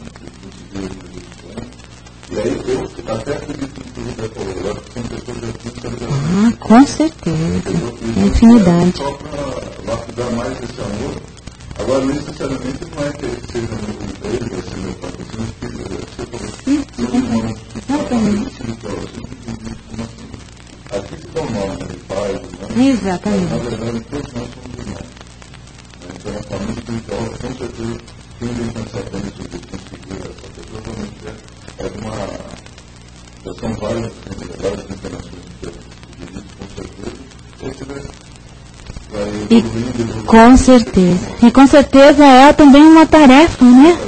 e aí eu até acredito que tudo vai colaborar, porque são pessoas de assim, com certeza. É infinidade. Só para lapidar mais esse amor. Agora, não necessariamente não é que ele seja meu filho, vai ser meu pai, porque não é que meu irmão, espiritual, eu sempre entendi como assim. Aqui que dá o nome de pai, né? Exatamente. Na verdade, todos nós somos irmãos. Então, a família espiritual, com certeza, quem vem pensar bem sobre conseguir essa pessoa, realmente é uma. Já são várias internações que com certeza. Esse vai evoluindo. Com certeza. E com certeza é também uma tarefa, né?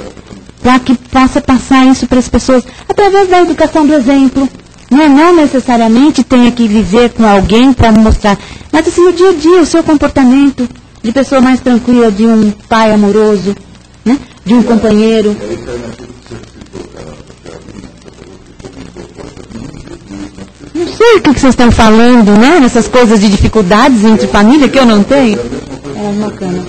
Para que possa passar isso para as pessoas, através da educação do exemplo. Né? Não necessariamente tenha que viver com alguém para mostrar, mas assim, no dia a dia, o seu comportamento de pessoa mais tranquila, de um pai amoroso, né? De um companheiro. Não sei o que vocês estão falando, né? Nessas coisas de dificuldades entre família que eu não tenho. É bacana.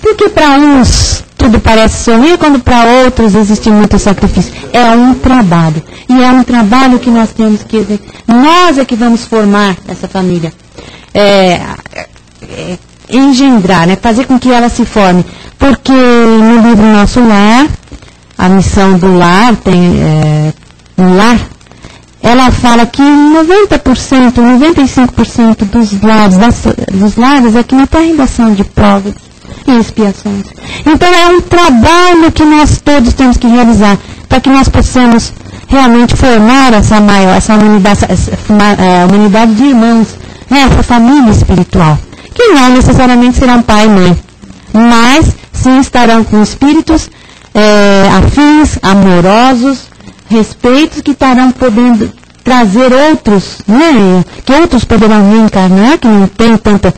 Porque para uns tudo parece sorrir, quando para outros existe muito sacrifício. É um trabalho. E é um trabalho que nós temos que... Nós é que vamos formar essa família. Engendrar, né? Fazer com que ela se forme. Porque no livro Nosso Lar, a missão do lar, no lar, ela fala que 90%, 95% dos lares aqui na Terra ainda são de provas e expiações. Então é um trabalho que nós todos temos que realizar para que nós possamos realmente formar essa humanidade de irmãos, né? Essa família espiritual, que não necessariamente serão pai e mãe, mas sim estarão com espíritos afins, amorosos, respeitos, que estarão podendo trazer outros, né? Que outros poderão reencarnar, que não tem tanta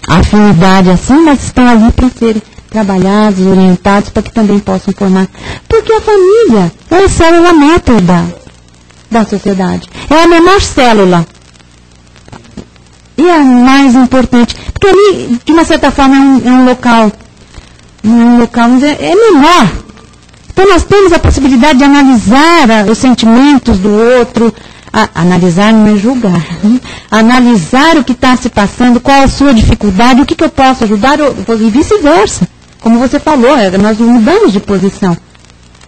afinidade assim, mas estão ali para serem trabalhados, orientados, para que também possam formar. Porque a família é a célula máter da sociedade. É a menor célula. E a mais importante, porque ali, de uma certa forma, é um local, mas é menor. Então nós temos a possibilidade de analisar os sentimentos do outro, analisar não é julgar, né? Analisar o que está se passando, qual a sua dificuldade, o que eu posso ajudar, e vice-versa. Como você falou, nós mudamos de posição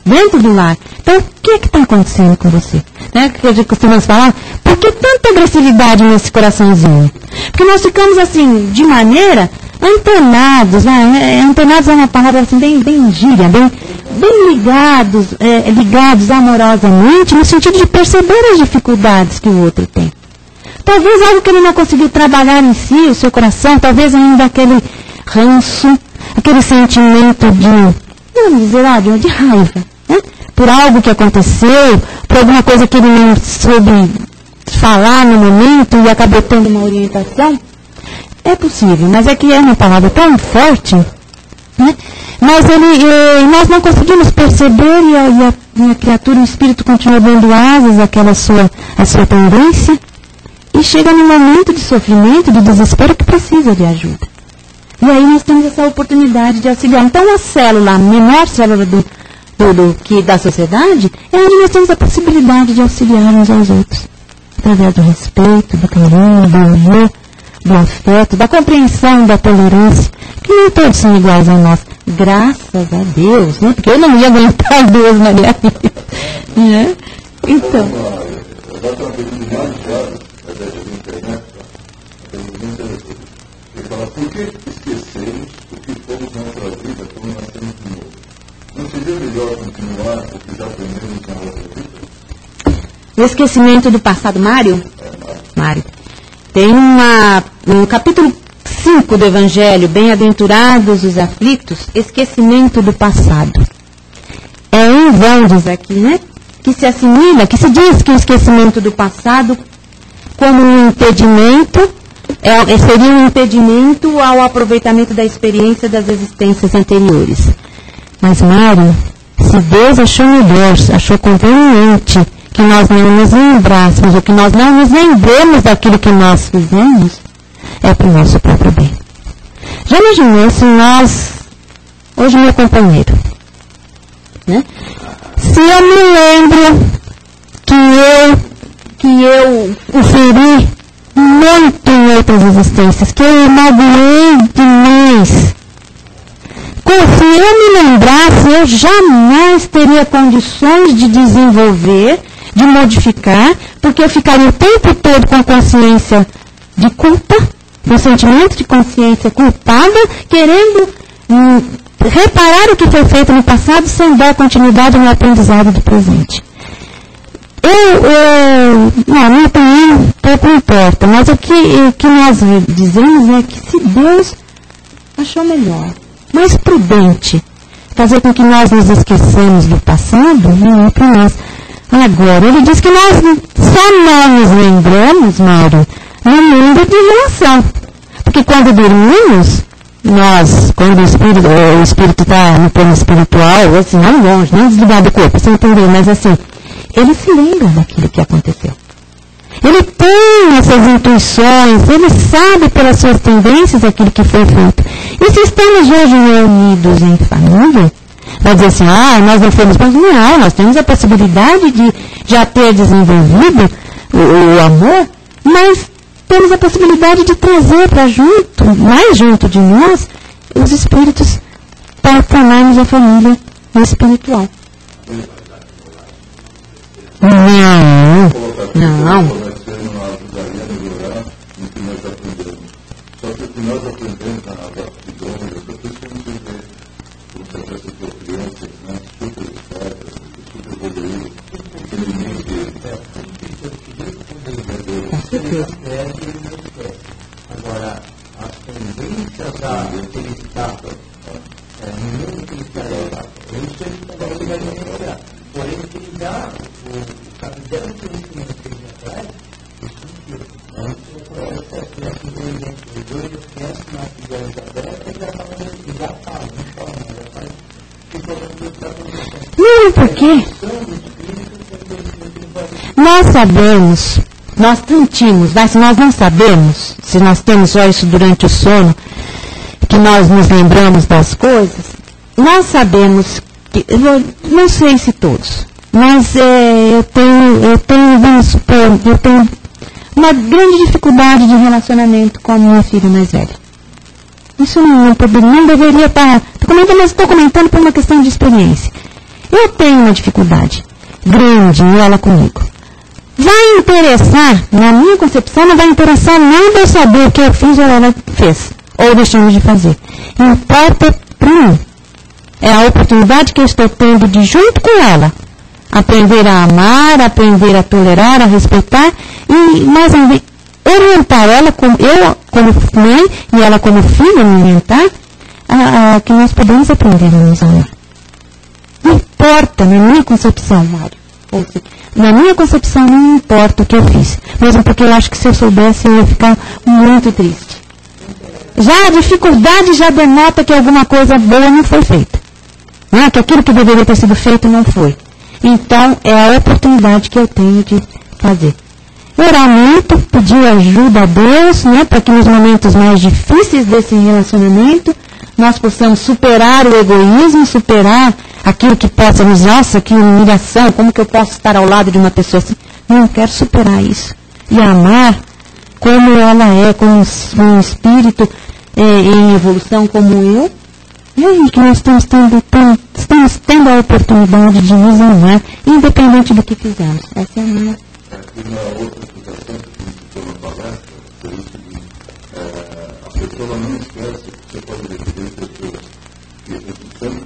dentro do lar. Então, o que está acontecendo com você? Né? Que a gente costuma falar, por que tanta agressividade nesse coraçãozinho? Porque nós ficamos assim, de maneira antenados, né? Antenados é uma palavra assim, bem gíria, bem ligados amorosamente, no sentido de perceber as dificuldades que o outro tem. Talvez algo que ele não conseguiu trabalhar em si, o seu coração, talvez ainda aquele ranço, aquele sentimento de raiva, né? Por algo que aconteceu, por alguma coisa que ele não soube falar no momento e acabou tendo uma orientação. É possível, mas é que é uma palavra tão forte, né? Mas nós não conseguimos perceber e a criatura, o espírito continua dando asas àquela a sua tendência e chega num momento de sofrimento, de desespero que precisa de ajuda. E aí nós temos essa oportunidade de auxiliar. Então a célula, a menor célula da sociedade, é onde nós temos a possibilidade de auxiliar uns aos outros. Através do respeito, do carinho, do amor, do afeto, da compreensão, da tolerância, que nem todos são iguais a nós. Graças a Deus, né? Porque eu não ia aguentar Deus na minha vida. Né? Então. Por que esquecemos o que fomos na outra vida quando nascemos de novo? Não seria melhor continuar o que já aprendemos na outra vida? O esquecimento do passado, Mário? Mário. Tem no capítulo 5 do Evangelho, bem-aventurados os aflitos, esquecimento do passado. É em vão, diz aqui, né? Que se assimila, que se diz que o esquecimento do passado como um impedimento, seria um impedimento ao aproveitamento da experiência das existências anteriores. Mas, Mário, se Deus achou melhor, achou conveniente que nós não nos lembrássemos, ou que nós não nos lembremos daquilo que nós fizemos, é para o nosso próprio bem. Já imaginou se nós, hoje meu companheiro, né? Se eu me lembro que eu o feri muito em outras existências, que eu magoei demais. Se eu me lembrasse, eu jamais teria condições de desenvolver, de modificar, porque eu ficaria o tempo todo com a consciência de culpa, com o sentimento de consciência culpada, querendo reparar o que foi feito no passado sem dar continuidade no aprendizado do presente. Na minha opinião, pouco importa, mas o que nós dizemos é que se Deus achou melhor, mais prudente, fazer com que nós nos esqueçamos do passado, não é para nós. Agora, ele diz que nós só não nos lembramos, Mário, no mundo de relação. Porque quando dormimos, quando o espírito está no plano espiritual, assim, não longe, não desligado do corpo, você entendeu, mas assim, ele se lembra daquilo que aconteceu. Ele tem essas intuições, ele sabe pelas suas tendências aquilo que foi feito. E se estamos hoje reunidos em família, vai dizer assim, nós não fomos bons. Não, nós temos a possibilidade de já ter desenvolvido o amor, mas temos a possibilidade de trazer para mais junto de nós, os espíritos para formarmos a família espiritual. Não. Só que o que nós aprendemos na aptidão, eu preciso dizer, como se essas crianças, né, super espertas, super poderosas, agora, as tendências a felicitar, no mundo que ele está levado, isso ele vai melhorar. Porém, ele dá o capital que ele tem atrás, Não, porque nós sabemos nós sentimos, mas se nós não sabemos, se nós temos só isso durante o sono, que nós nos lembramos das coisas, nós sabemos que, não sei se todos, mas eu tenho uma grande dificuldade de relacionamento com a minha filha mais velha. Isso não deveria estar comentando, mas estou comentando por uma questão de experiência. Eu tenho uma dificuldade grande em ela comigo. Vai interessar, na minha concepção, não vai interessar nada eu saber o que eu fiz ou ela fez, ou deixamos de fazer. Importa para mim. É a oportunidade que eu estou tendo de, junto com ela, aprender a amar, aprender a tolerar, a respeitar e, mais uma vez, orientar ela, eu como mãe e ela como filha, me orientar, que nós podemos aprender a nos amar. Não importa, na minha concepção, Mário. Ou seja, na minha concepção não importa o que eu fiz. Mesmo porque eu acho que se eu soubesse eu ia ficar muito triste. Já a dificuldade já denota que alguma coisa boa não foi feita. Né? Que aquilo que deveria ter sido feito não foi. Então é a oportunidade que eu tenho de fazer. Orar muito, pedir ajuda a Deus, né, para que nos momentos mais difíceis desse relacionamento nós possamos superar o egoísmo, superar aquilo que possa nos, nossa, que humilhação, como que eu posso estar ao lado de uma pessoa assim? Não, eu quero superar isso. E amar como ela é, como um espírito em evolução como eu. E aí que nós estamos tendo a oportunidade de nos amar, independente do que fizemos. Essa é a minha. Uma outra situação que se torna palestra seria o seguinte: a pessoa não esquece que você pode definir pessoas que tanto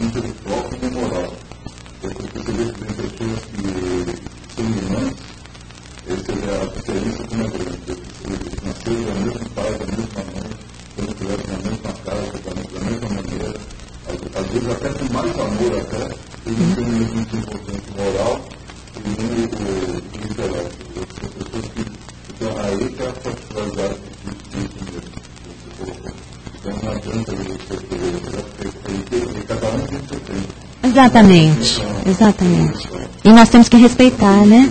intelectual como moral. Você percebe que tem pessoas que são irmãs, essa é a diferença como é grande. Eles nasceram da mesma pai, da mesma mãe, quando criaram na mesma casa, da mesma maneira, às vezes até com mais amor até, eles não têm o mesmo desenvolvimento moral. Então, aí que é a particularidade disso mesmo. Então, não adianta você cada um tem seu tempo. Exatamente, exatamente. E nós temos que respeitar, né?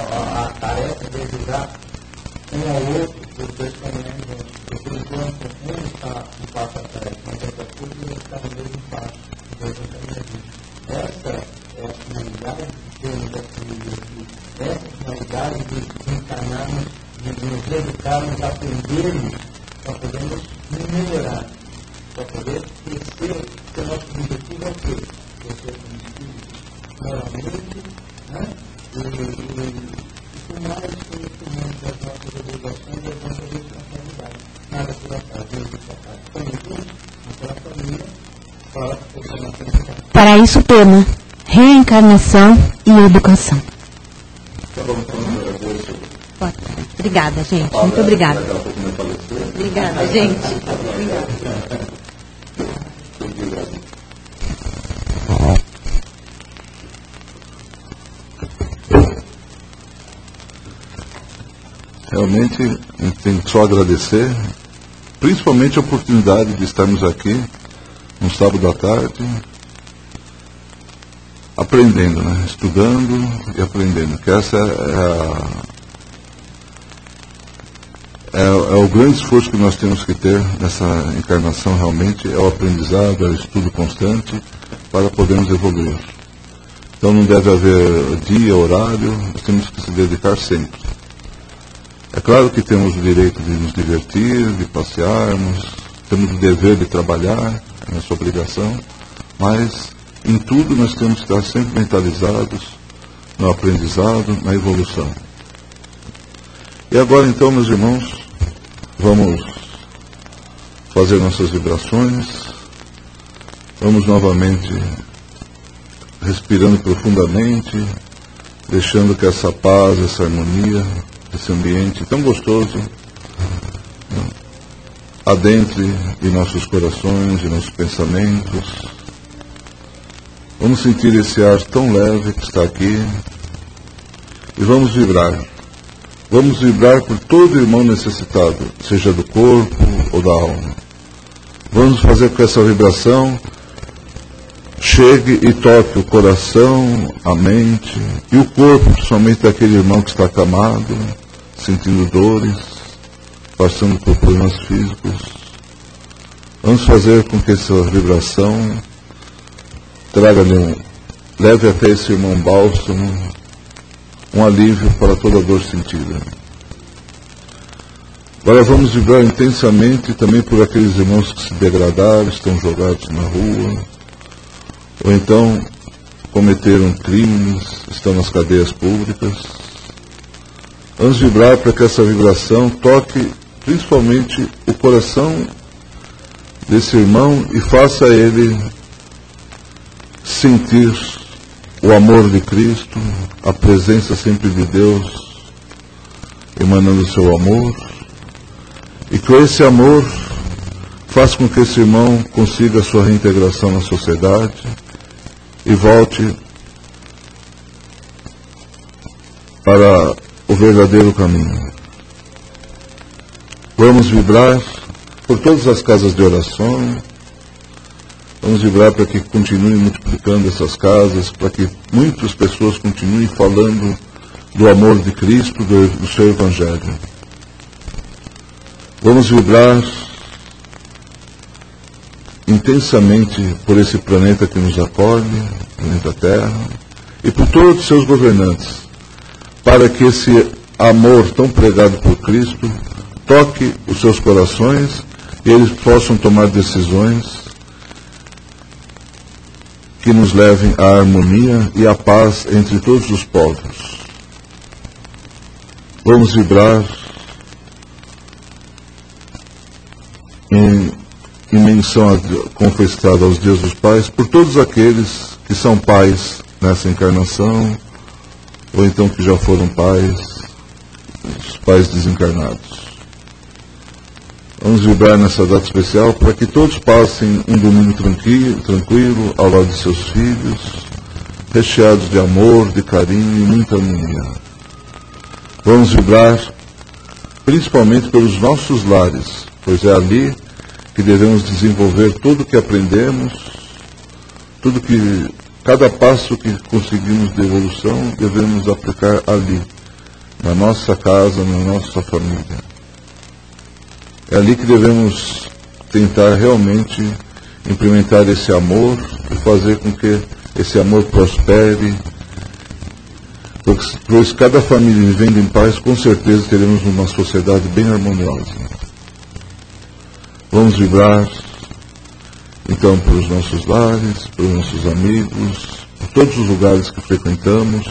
A tarefa de ajudar um ao outro, os dois caminhando, porque enquanto um está um passo atrás, mas daqui a pouco ele está no mesmo passo, os dois vão caminhando. Essa é a finalidade de termos aqui, essa é a finalidade de encarnarmos, de nos educarmos, aprendermos, para podermos melhorar, para poder crescer, porque o nosso objetivo é o quê? Crescer como espírito, moralmente, né? E mais conhecimento das nossas obrigações e das nossas responsabilidades. Nada por acaso, Deus por acaso. Estamos juntos, naquela família, fala que você não tem que. Para isso, tema reencarnação e educação. Boa tarde. Obrigada, gente. Muito obrigada. Obrigada, gente. Obrigada. Realmente, a gente tem que só agradecer, principalmente a oportunidade de estarmos aqui, no sábado à tarde, aprendendo, né? Estudando e aprendendo, que essa é o grande esforço que nós temos que ter nessa encarnação, realmente, é o aprendizado, é o estudo constante, para podermos evoluir. Então não deve haver dia, horário, nós temos que se dedicar sempre. É claro que temos o direito de nos divertir, de passearmos, temos o dever de trabalhar, é nossa obrigação, mas em tudo nós temos que estar sempre mentalizados no aprendizado, na evolução. E agora então, meus irmãos, vamos fazer nossas vibrações, vamos novamente respirando profundamente, deixando que essa paz, essa harmonia, esse ambiente tão gostoso adentre em nossos corações, em nossos pensamentos. Vamos sentir esse ar tão leve que está aqui e vamos vibrar. Vamos vibrar por todo irmão necessitado, seja do corpo ou da alma. Vamos fazer com que essa vibração chegue e toque o coração, a mente e o corpo, principalmente daquele irmão que está acamado, sentindo dores, passando por problemas físicos. Vamos fazer com que essa vibração leve até esse irmão bálsamo um alívio para toda dor sentida. Agora vamos vibrar intensamente também por aqueles irmãos que se degradaram, estão jogados na rua, ou então cometeram crimes, estão nas cadeias públicas. Vamos vibrar para que essa vibração toque principalmente o coração desse irmão e faça ele sentir o amor de Cristo, a presença sempre de Deus emanando o seu amor, e que esse amor faça com que esse irmão consiga a sua reintegração na sociedade e volte para o verdadeiro caminho. Vamos vibrar por todas as casas de oração, vamos vibrar para que continue multiplicando essas casas, para que muitas pessoas continuem falando do amor de Cristo, do seu Evangelho. Vamos vibrar intensamente por esse planeta que nos acolhe, planeta Terra, e por todos os seus governantes, para que esse amor tão pregado por Cristo toque os seus corações e eles possam tomar decisões que nos levem à harmonia e à paz entre todos os povos. Vamos vibrar em menção confessada aos dias dos pais por todos aqueles que são pais nessa encarnação ou então que já foram pais, os pais desencarnados. Vamos vibrar nessa data especial para que todos passem um domingo tranquilo ao lado de seus filhos, recheados de amor, de carinho e muita harmonia. Vamos vibrar principalmente pelos nossos lares, pois é ali que devemos desenvolver tudo o que aprendemos, cada passo que conseguimos de evolução, devemos aplicar ali, na nossa casa, na nossa família. É ali que devemos tentar realmente implementar esse amor e fazer com que esse amor prospere, pois cada família vivendo em paz, com certeza teremos uma sociedade bem harmoniosa. Vamos vibrar, então, para os nossos lares, para os nossos amigos, por todos os lugares que frequentamos,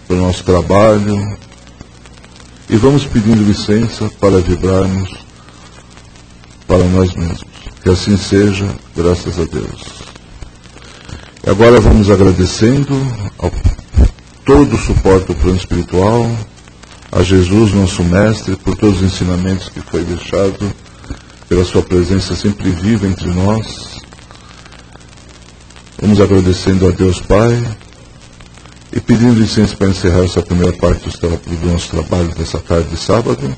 para o nosso trabalho, e vamos pedindo licença para vibrarmos para nós mesmos. Que assim seja, graças a Deus. E agora vamos agradecendo ao todo o suporte do plano espiritual, a Jesus, nosso Mestre, por todos os ensinamentos que foi deixado, pela sua presença sempre viva entre nós. Vamos agradecendo a Deus Pai e pedindo licença para encerrar essa primeira parte do nosso trabalho dessa tarde de sábado,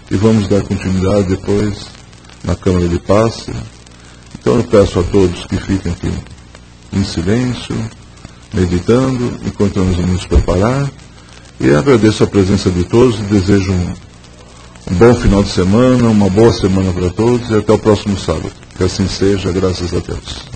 e vamos dar continuidade depois na Câmara de Passe. Então eu peço a todos que fiquem aqui em silêncio, meditando, enquanto nós vamos nos preparar, e agradeço a presença de todos e desejo um bom final de semana, uma boa semana para todos e até o próximo sábado. Que assim seja, graças a Deus.